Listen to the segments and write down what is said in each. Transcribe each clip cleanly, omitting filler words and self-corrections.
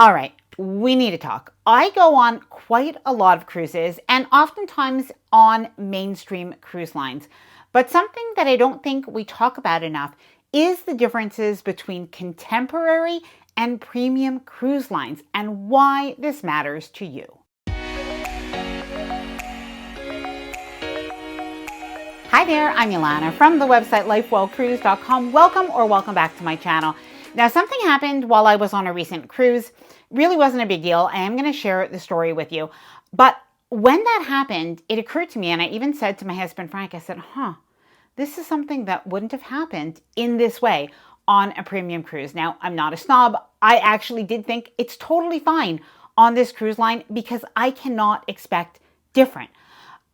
All right, we need to talk. I go on quite a lot of cruises and oftentimes on mainstream cruise lines. But something that I don't think we talk about enough is the differences between contemporary and premium cruise lines and why this matters to you. Hi there, I'm Ilana from the website lifewellcruise.com. Welcome back to my channel. Now, something happened while I was on a recent cruise. Really wasn't a big deal. I am going to share the story with you. But when that happened, it occurred to me, and I even said to my husband, Frank, I said, this is something that wouldn't have happened in this way on a premium cruise. Now, I'm not a snob. I actually did think it's totally fine on this cruise line because I cannot expect different.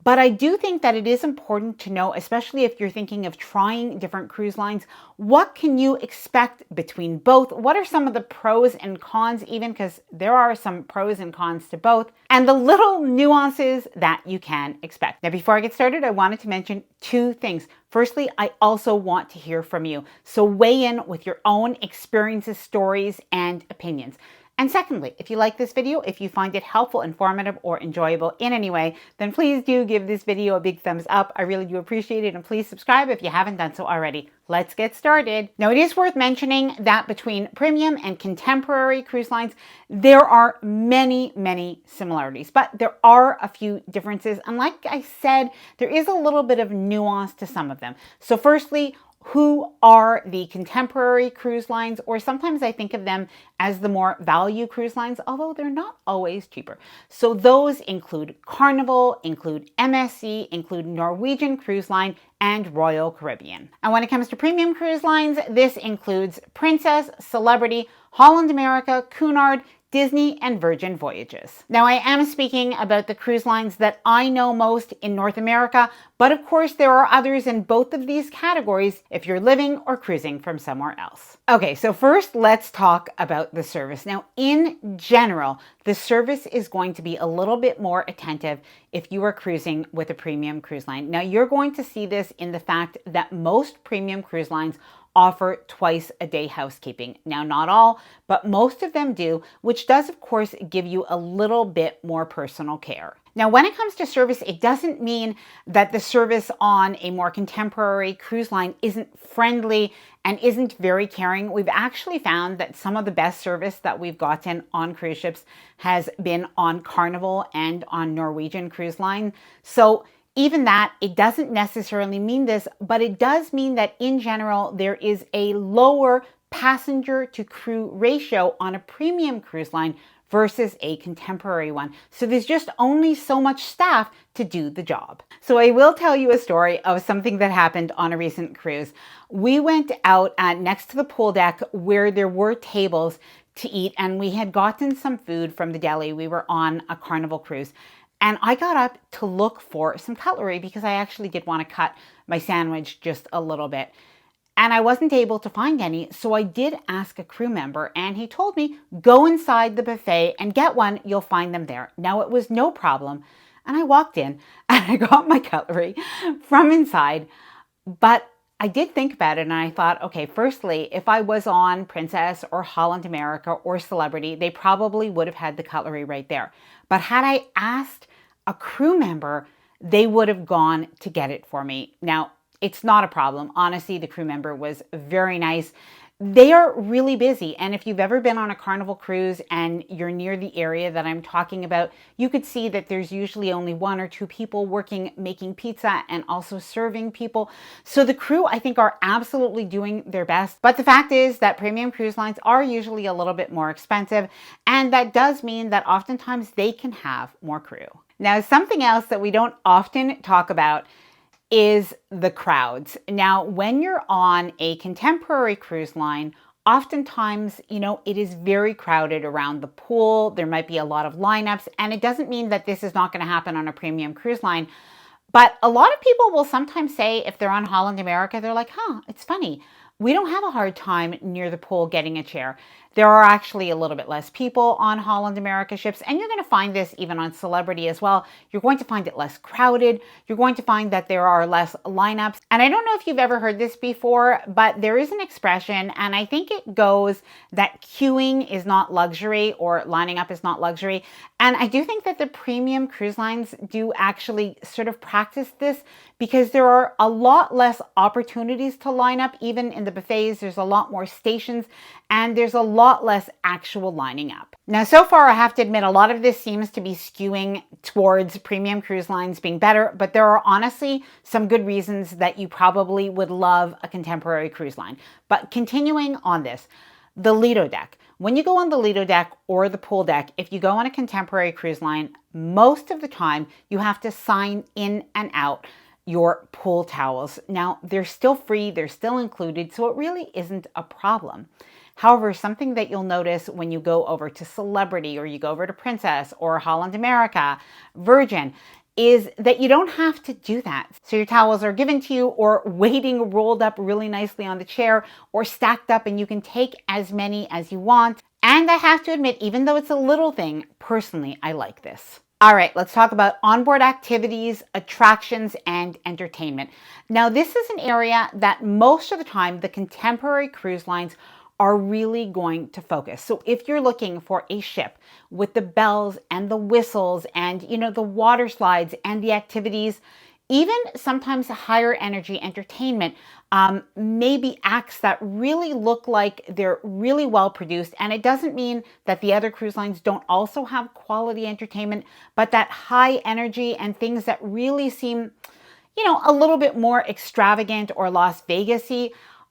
But I do think that it is important to know, especially if you're thinking of trying different cruise lines, what can you expect between both? What are some of the pros and cons, even because there are some pros and cons to both, and the little nuances that you can expect. Now, before I get started, I wanted to mention two things. Firstly, I also want to hear from you. So weigh in with your own experiences, stories, and opinions. And secondly, if you like this video, if you find it helpful, informative, or enjoyable in any way, then please do give this video a big thumbs up. I really do appreciate it. And please subscribe if you haven't done so already. Let's get started. Now, it is worth mentioning that between premium and contemporary cruise lines, there are many similarities, but there are a few differences. And like I said, there is a little bit of nuance to some of them. So firstly, who are the contemporary cruise lines, or sometimes I think of them as the more value cruise lines, although they're not always cheaper. So those include Carnival, include MSC, include Norwegian Cruise Line, and Royal Caribbean. And when it comes to premium cruise lines, this includes Princess, Celebrity, Holland America, Cunard, Disney, and Virgin Voyages. Now, I am speaking about the cruise lines that I know most in North America, but of course there are others in both of these categories if you're living or cruising from somewhere else. Okay, so first let's talk about the service. Now, in general, the service is going to be a little bit more attentive if you are cruising with a premium cruise line. Now, you're going to see this in the fact that most premium cruise lines offer twice-a-day housekeeping. Now, not all, but most of them do, which does, of course, give you a little bit more personal care. Now, when it comes to service, it doesn't mean that the service on a more contemporary cruise line isn't friendly and isn't very caring. We've actually found that some of the best service that we've gotten on cruise ships has been on Carnival and on Norwegian Cruise Line. So even that, it doesn't necessarily mean this, but it does mean that in general, there is a lower passenger to crew ratio on a premium cruise line versus a contemporary one. So there's just only so much staff to do the job. So I will tell you a story of something that happened on a recent cruise. We went out next to the pool deck where there were tables to eat, and we had gotten some food from the deli. We were on a Carnival cruise. And I got up to look for some cutlery because I actually did want to cut my sandwich just a little bit. And I wasn't able to find any, so I did ask a crew member, and he told me, go inside the buffet and get one, you'll find them there. Now, it was no problem, and I walked in and I got my cutlery from inside, but I did think about it, and I thought, okay, firstly, if I was on Princess or Holland America or Celebrity, they probably would have had the cutlery right there. But had I asked a crew member, they would have gone to get it for me. Now, it's not a problem. Honestly, the crew member was very nice. They are really busy. And if you've ever been on a Carnival cruise and you're near the area that I'm talking about, you could see that there's usually only one or two people working, making pizza and also serving people. So the crew, I think, are absolutely doing their best. But the fact is that premium cruise lines are usually a little bit more expensive. And that does mean that oftentimes they can have more crew. Now, something else that we don't often talk about is the crowds. Now, when you're on a contemporary cruise line, oftentimes, it is very crowded around the pool. There might be a lot of lineups, and it doesn't mean that this is not going to happen on a premium cruise line. But a lot of people will sometimes say, if they're on Holland America, they're like, it's funny. We don't have a hard time near the pool getting a chair. There are actually a little bit less people on Holland America ships, and you're going to find this even on Celebrity as well. You're going to find it less crowded. You're going to find that there are less lineups. And I don't know if you've ever heard this before, but there is an expression, and I think it goes that queuing is not luxury, or lining up is not luxury. And I do think that the premium cruise lines do actually sort of practice this, because there are a lot less opportunities to line up. Even in the buffets, there's a lot more stations, and there's a lot less actual lining up. Now, so far, I have to admit, a lot of this seems to be skewing towards premium cruise lines being better, but there are honestly some good reasons that you probably would love a contemporary cruise line. But continuing on this, the Lido deck. When you go on the Lido deck or the pool deck, if you go on a contemporary cruise line, most of the time you have to sign in and out your pool towels. Now, they're still free, they're still included, so it really isn't a problem. However, something that you'll notice when you go over to Celebrity, or you go over to Princess or Holland America, Virgin, is that you don't have to do that. So your towels are given to you, or waiting rolled up really nicely on the chair, or stacked up, and you can take as many as you want. And I have to admit, even though it's a little thing, personally, I like this. All right, let's talk about onboard activities, attractions, and entertainment. Now, this is an area that most of the time the contemporary cruise lines are really going to focus. So if you're looking for a ship with the bells and the whistles and, the water slides and the activities, even sometimes higher energy entertainment, maybe acts that really look like they're really well produced. And it doesn't mean that the other cruise lines don't also have quality entertainment, but that high energy and things that really seem, a little bit more extravagant or Las Vegas-y,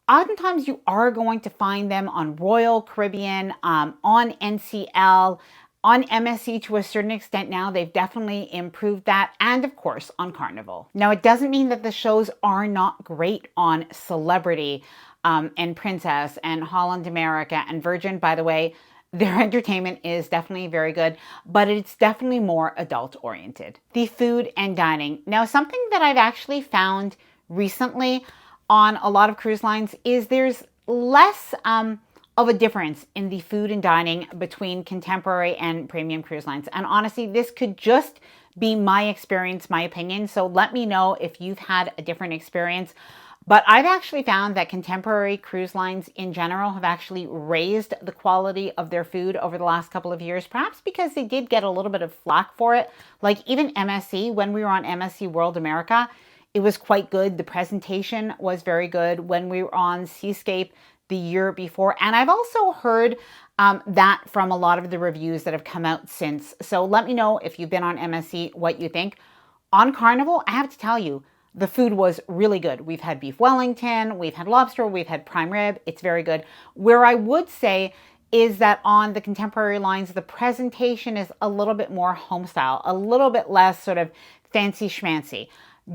oftentimes you are going to find them on Royal Caribbean, on NCL, on MSC to a certain extent now. They've definitely improved that, and of course on Carnival. Now, it doesn't mean that the shows are not great on Celebrity and Princess and Holland America and Virgin. By the way, their entertainment is definitely very good, but it's definitely more adult oriented. The food and dining. Now, something that I've actually found recently on a lot of cruise lines is there's less of a difference in the food and dining between contemporary and premium cruise lines. And honestly, this could just be my experience, my opinion. So let me know if you've had a different experience. But I've actually found that contemporary cruise lines in general have actually raised the quality of their food over the last couple of years, perhaps because they did get a little bit of flack for it. Like even MSC, when we were on MSC World America, it was quite good. The presentation was very good when we were on Seascape the year before. And I've also heard that from a lot of the reviews that have come out since. So let me know if you've been on MSC, what you think. On Carnival, I have to tell you, the food was really good. We've had beef Wellington, we've had lobster, we've had prime rib. It's very good. Where I would say is that on the contemporary lines, the presentation is a little bit more home style, a little bit less sort of fancy schmancy.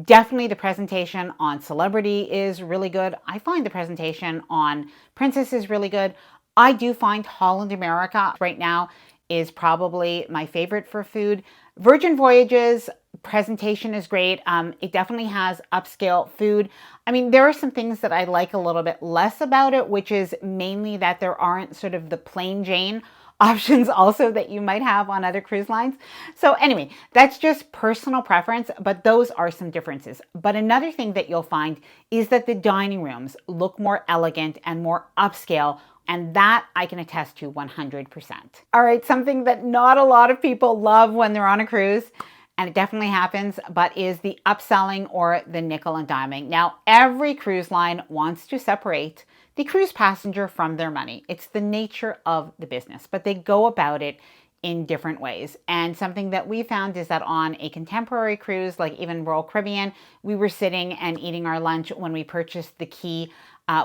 Definitely the presentation on Celebrity is really good. I find the presentation on Princess is really good. I do find Holland America right now is probably my favorite for food. Virgin Voyages presentation is great. It definitely has upscale food. I mean, there are some things that I like a little bit less about it, which is mainly that there aren't sort of the plain Jane options also that you might have on other cruise lines. So anyway, that's just personal preference, but those are some differences. But another thing that you'll find is that the dining rooms look more elegant and more upscale, and that I can attest to 100%. All right, something that not a lot of people love when they're on a cruise, and it definitely happens, but is the upselling or the nickel and diming. Now, every cruise line wants to separate the cruise passenger from their money. It's the nature of the business, but they go about it in different ways. And something that we found is that on a contemporary cruise, like even Royal Caribbean, we were sitting and eating our lunch when we purchased the key,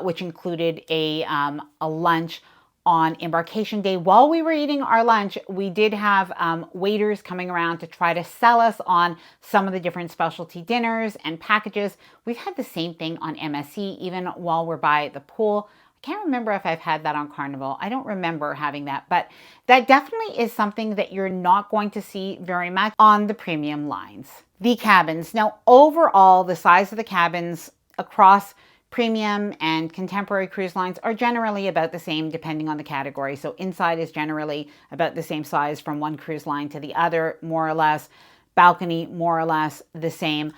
which included a lunch on embarkation day. While we were eating our lunch, we did have waiters coming around to try to sell us on some of the different specialty dinners and packages. We've had the same thing on MSC, even while we're by the pool. I can't remember if I've had that on Carnival. I don't remember having that, but that definitely is something that you're not going to see very much on the premium lines. The cabins. Now, overall, the size of the cabins across premium and contemporary cruise lines are generally about the same depending on the category. So inside is generally about the same size from one cruise line to the other, more or less. Balcony, more or less the same.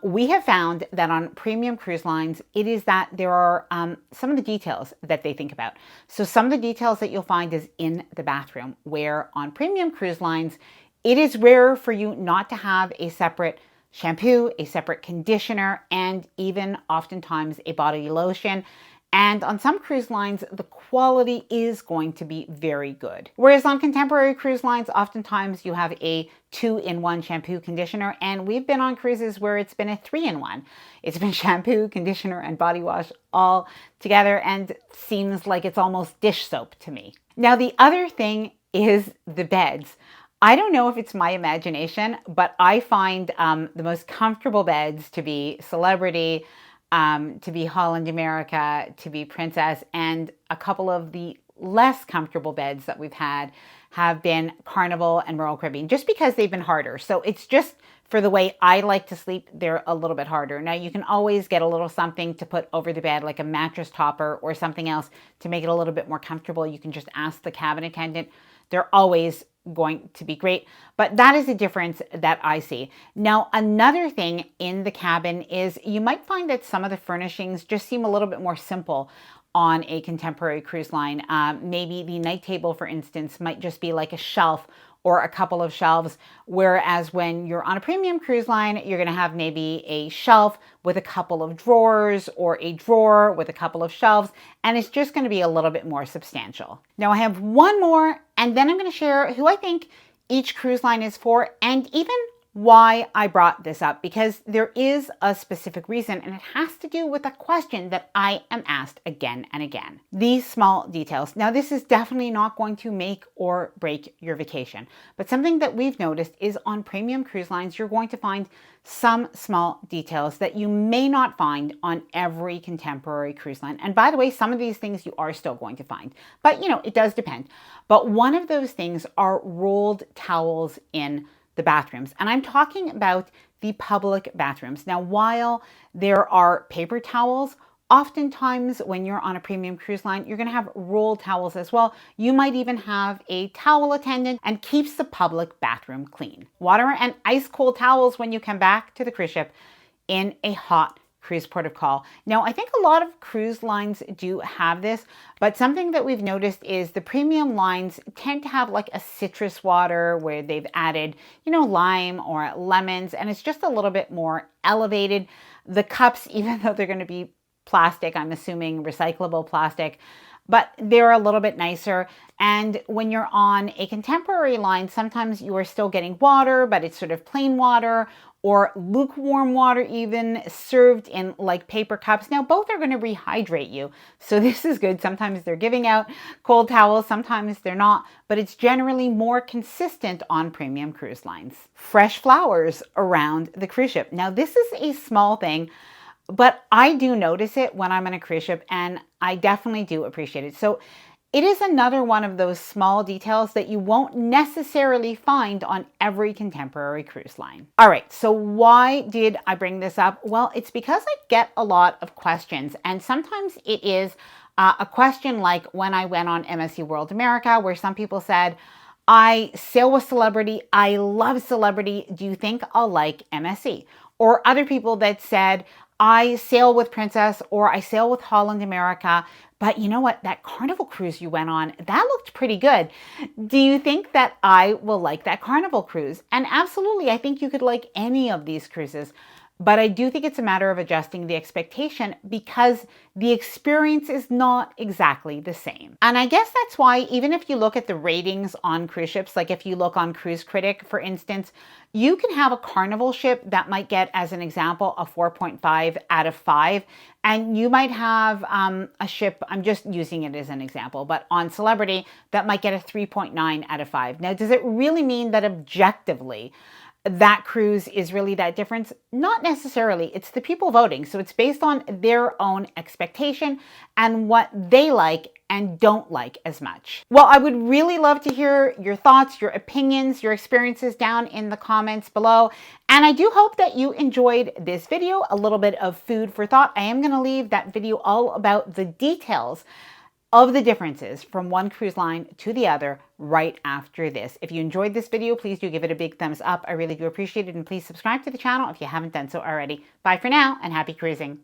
We have found that on premium cruise lines, it is that there are some of the details that they think about. So some of the details that you'll find is in the bathroom, where on premium cruise lines, it is rare for you not to have a separate shampoo, a separate conditioner, and even oftentimes a body lotion. And on some cruise lines, the quality is going to be very good. Whereas on contemporary cruise lines, oftentimes you have a 2-in-1 shampoo conditioner, and we've been on cruises where it's been a 3-in-1. It's been shampoo, conditioner, and body wash all together, and seems like it's almost dish soap to me. Now, the other thing is the beds. I don't know if it's my imagination, but I find the most comfortable beds to be Celebrity, to be Holland America, to be Princess, and a couple of the less comfortable beds that we've had have been Carnival and Royal Caribbean, just because they've been harder. So it's just for the way I like to sleep, they're a little bit harder. Now you can always get a little something to put over the bed, like a mattress topper or something else to make it a little bit more comfortable. You can just ask the cabin attendant. They're always going to be great, but that is a difference that I see. Now, another thing in the cabin is you might find that some of the furnishings just seem a little bit more simple on a contemporary cruise line. Maybe the night table, for instance, might just be like a shelf or a couple of shelves, whereas when you're on a premium cruise line, you're going to have maybe a shelf with a couple of drawers or a drawer with a couple of shelves, and it's just going to be a little bit more substantial. Now I have one more, and then I'm going to share who I think each cruise line is for, and even why I brought this up, because there is a specific reason, and it has to do with a question that I am asked again and again. These small details. Now, this is definitely not going to make or break your vacation, but something that we've noticed is on premium cruise lines, you're going to find some small details that you may not find on every contemporary cruise line. And by the way, some of these things you are still going to find, but it does depend. But one of those things are rolled towels in the bathrooms. And I'm talking about the public bathrooms. Now, while there are paper towels, oftentimes when you're on a premium cruise line, you're going to have roll towels as well. You might even have a towel attendant, and keeps the public bathroom clean. Water and ice cold towels when you come back to the cruise ship in a hot cruise port of call. Now, I think a lot of cruise lines do have this, but something that we've noticed is the premium lines tend to have like a citrus water where they've added, lime or lemons, and it's just a little bit more elevated. The cups, even though they're going to be plastic, I'm assuming recyclable plastic, but they're a little bit nicer. And when you're on a contemporary line, sometimes you are still getting water, but it's sort of plain water or lukewarm water even, served in like paper cups. Now, both are going to rehydrate you, so this is good. Sometimes they're giving out cold towels, sometimes they're not, but it's generally more consistent on premium cruise lines. Fresh flowers around the cruise ship. Now, this is a small thing, but I do notice it when I'm on a cruise ship, and I definitely do appreciate it. So it is another one of those small details that you won't necessarily find on every contemporary cruise line. All right, so why did I bring this up? Well, it's because I get a lot of questions, and sometimes it is a question like when I went on MSC World America, where some people said, I sail with Celebrity, I love Celebrity, do you think I'll like MSC? Or other people that said, I sail with Princess, or I sail with Holland America, but you know what? That Carnival cruise you went on, that looked pretty good. Do you think that I will like that Carnival cruise? And absolutely, I think you could like any of these cruises. But I do think it's a matter of adjusting the expectation, because the experience is not exactly the same. And I guess that's why, even if you look at the ratings on cruise ships, like if you look on Cruise Critic, for instance, you can have a Carnival ship that might get, as an example, a 4.5 out of 5. And you might have a ship, I'm just using it as an example, but on Celebrity, that might get a 3.9 out of 5. Now, does it really mean that objectively that cruise is really that difference? Not necessarily. It's the people voting. So it's based on their own expectation and what they like and don't like as much. Well, I would really love to hear your thoughts, your opinions, your experiences down in the comments below. And And I do hope that you enjoyed this video, a little bit of food for thought. I am going to leave that video all about the details of the differences from one cruise line to the other right after this. If you enjoyed this video, please do give it a big thumbs up. I really do appreciate it. And please subscribe to the channel if you haven't done so already. Bye for now and happy cruising.